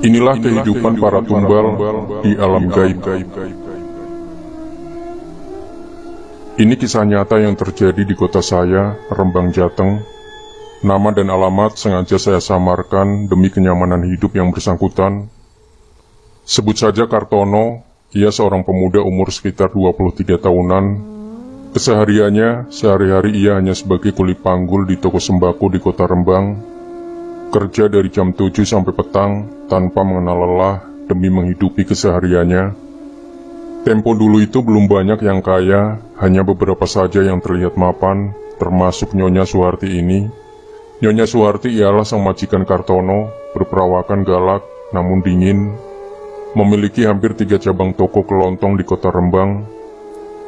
Inilah kehidupan para tumbal di alam gaib. Ini kisah nyata yang terjadi di kota saya, Rembang, Jateng. Nama dan alamat sengaja saya samarkan demi kenyamanan hidup yang bersangkutan. Sebut saja Kartono, ia seorang pemuda umur sekitar 23 tahunan. Kesehariannya, sehari-hari ia hanya sebagai kuli panggul di toko sembako di kota Rembang. Kerja dari jam 7 sampai petang tanpa mengenal lelah demi menghidupi kesehariannya. Tempo dulu itu belum banyak yang kaya, hanya beberapa saja yang terlihat mapan, termasuk Nyonya Suharti ini. Nyonya Suharti ialah sang majikan Kartono, berperawakan galak namun dingin, memiliki hampir 3 cabang toko kelontong di kota Rembang.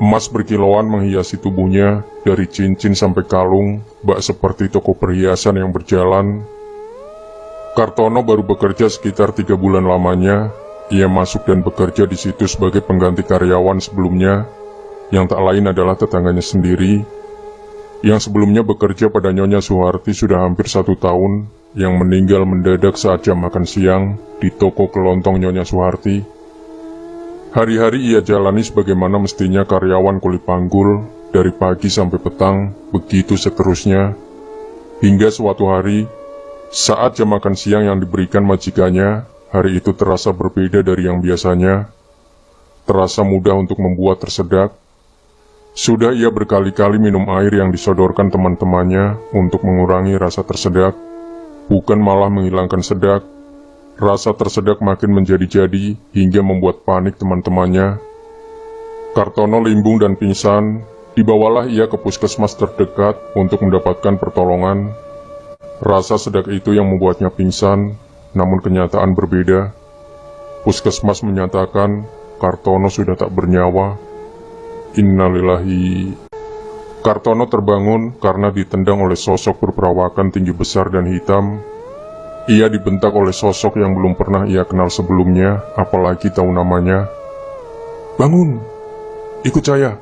Emas berkilauan menghiasi tubuhnya, dari cincin sampai kalung, bak seperti toko perhiasan yang berjalan. Kartono baru bekerja sekitar 3 bulan lamanya. Ia masuk dan bekerja di situ sebagai pengganti karyawan sebelumnya, yang tak lain adalah tetangganya sendiri, yang sebelumnya bekerja pada Nyonya Suharti sudah hampir 1 tahun, yang meninggal mendadak saat jam makan siang di toko kelontong Nyonya Suharti. Hari-hari ia jalani sebagaimana mestinya karyawan kuli panggul, dari pagi sampai petang, begitu seterusnya, hingga suatu hari, saat jam makan siang yang diberikan majikannya, hari itu terasa berbeda dari yang biasanya. Terasa mudah untuk membuat tersedak. Sudah ia berkali-kali minum air yang disodorkan teman-temannya untuk mengurangi rasa tersedak, bukan malah menghilangkan sedak. Rasa tersedak makin menjadi-jadi hingga membuat panik teman-temannya. Kartono limbung dan pingsan. Dibawalah ia ke puskesmas terdekat untuk mendapatkan pertolongan. Rasa sedak itu yang membuatnya pingsan, namun kenyataan berbeda. Puskesmas menyatakan Kartono sudah tak bernyawa. Innalillahi. Kartono terbangun karena ditendang oleh sosok berperawakan tinggi besar dan hitam. Ia dibentak oleh sosok yang belum pernah ia kenal sebelumnya, apalagi tahu namanya. "Bangun, ikut saya."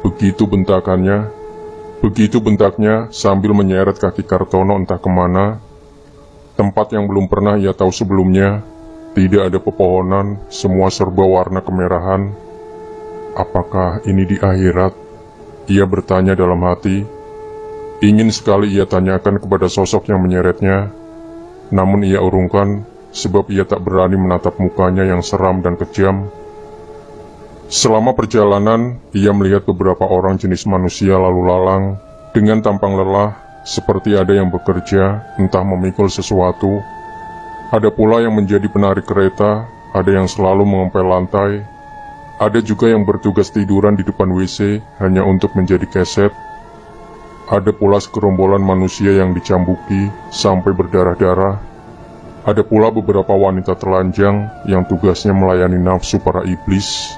Begitu bentakannya. Begitu bentaknya sambil menyeret kaki Kartono entah kemana. Tempat yang belum pernah ia tahu sebelumnya. Tidak ada pepohonan, semua serba warna kemerahan. Apakah ini di akhirat? Ia bertanya dalam hati. Ingin sekali ia tanyakan kepada sosok yang menyeretnya. Namun ia urungkan, sebab ia tak berani menatap mukanya yang seram dan kejam. Selama perjalanan, ia melihat beberapa orang jenis manusia lalu lalang, dengan tampang lelah, seperti ada yang bekerja, entah memikul sesuatu. Ada pula yang menjadi penarik kereta, ada yang selalu mengepel lantai. Ada juga yang bertugas tiduran di depan WC, hanya untuk menjadi keset. Ada pula segerombolan manusia yang dicambuki, sampai berdarah-darah. Ada pula beberapa wanita telanjang, yang tugasnya melayani nafsu para iblis.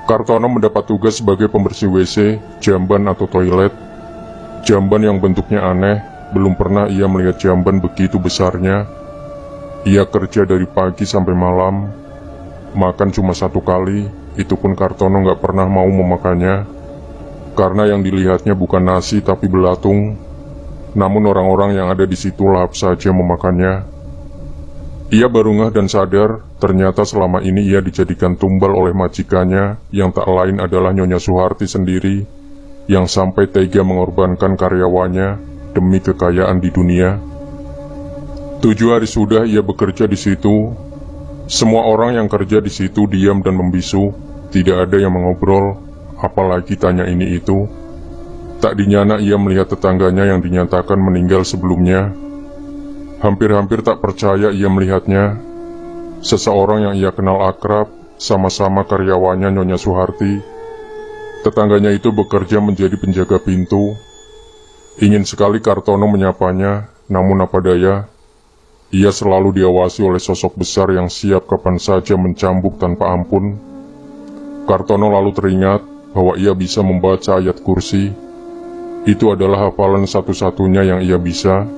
Kartono mendapat tugas sebagai pembersih WC, jamban atau toilet. Jamban yang bentuknya aneh, belum pernah ia melihat jamban begitu besarnya. Ia kerja dari pagi sampai malam. Makan cuma 1 kali, itu pun Kartono gak pernah mau memakannya. Karena yang dilihatnya bukan nasi tapi belatung. Namun orang-orang yang ada di situ lahap saja memakannya. Ia baru ngeh dan sadar, ternyata selama ini ia dijadikan tumbal oleh majikannya, yang tak lain adalah Nyonya Suharti sendiri, yang sampai tega mengorbankan karyawannya demi kekayaan di dunia. 7 hari sudah ia bekerja di situ. Semua orang yang kerja di situ diam dan membisu, tidak ada yang mengobrol, apalagi tanya ini itu. Tak dinyana ia melihat tetangganya yang dinyatakan meninggal sebelumnya. Hampir-hampir tak percaya ia melihatnya. Seseorang yang ia kenal akrab, sama-sama karyawannya Nyonya Suharti. Tetangganya itu bekerja menjadi penjaga pintu. Ingin sekali Kartono menyapanya, namun apa daya. Ia selalu diawasi oleh sosok besar yang siap kapan saja mencambuk tanpa ampun. Kartono lalu teringat bahwa ia bisa membaca ayat kursi. Itu adalah hafalan satu-satunya yang ia bisa,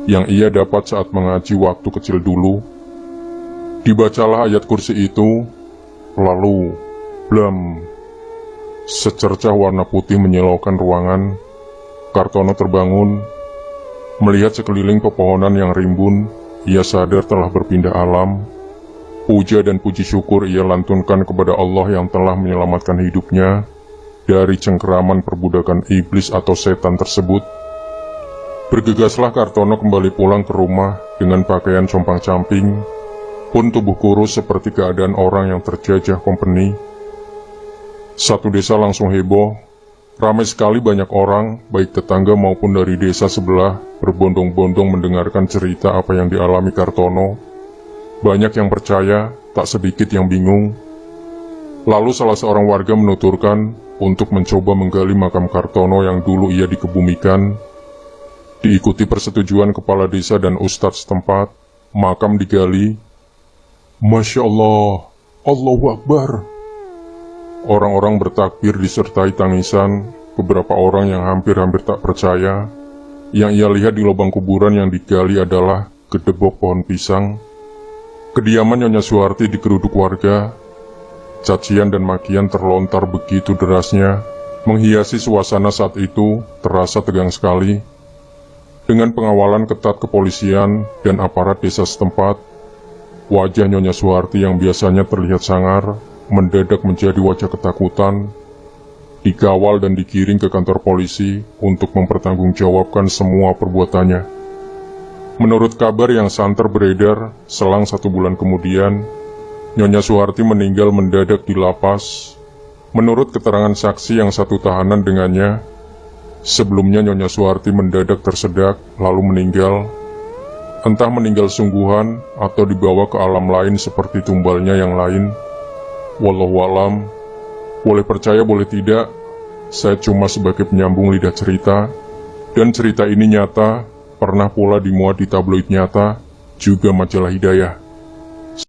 yang ia dapat saat mengaji waktu kecil dulu. Dibacalah ayat kursi itu, lalu, blam, secercah warna putih menyilaukan ruangan. Kartono terbangun, melihat sekeliling pepohonan yang rimbun, ia sadar telah berpindah alam. Puja dan puji syukur ia lantunkan kepada Allah yang telah menyelamatkan hidupnya dari cengkeraman perbudakan iblis atau setan tersebut. Bergegaslah Kartono kembali pulang ke rumah dengan pakaian compang-camping, pun tubuh kurus seperti keadaan orang yang terjajah kompeni. Satu desa langsung heboh. Ramai sekali banyak orang, baik tetangga maupun dari desa sebelah, berbondong-bondong mendengarkan cerita apa yang dialami Kartono. Banyak yang percaya, tak sedikit yang bingung. Lalu salah seorang warga menuturkan untuk mencoba menggali makam Kartono yang dulu ia dikebumikan. Diikuti persetujuan kepala desa dan ustadz setempat, makam digali. Masya Allah, Allahu Akbar. Orang-orang bertakbir disertai tangisan. Beberapa orang yang hampir-hampir tak percaya. Yang ia lihat di lubang kuburan yang digali adalah gedebok pohon pisang. Kediaman Nyonya Suharti digeruduk warga. Cacian dan makian terlontar begitu derasnya, menghiasi suasana saat itu terasa tegang sekali. Dengan pengawalan ketat kepolisian dan aparat desa setempat, wajah Nyonya Suharti yang biasanya terlihat sangar, mendadak menjadi wajah ketakutan. Dikawal dan dikiring ke kantor polisi untuk mempertanggungjawabkan semua perbuatannya. Menurut kabar yang santer beredar, selang 1 bulan kemudian, Nyonya Suharti meninggal mendadak di lapas. Menurut keterangan saksi yang satu tahanan dengannya, sebelumnya Nyonya Suharti mendadak tersedak lalu meninggal. Entah meninggal sungguhan atau dibawa ke alam lain seperti tumbalnya yang lain. Wallahualam, boleh percaya boleh tidak, saya cuma sebagai penyambung lidah cerita. Dan cerita ini nyata, pernah pula dimuat di tabloid Nyata, juga majalah Hidayah.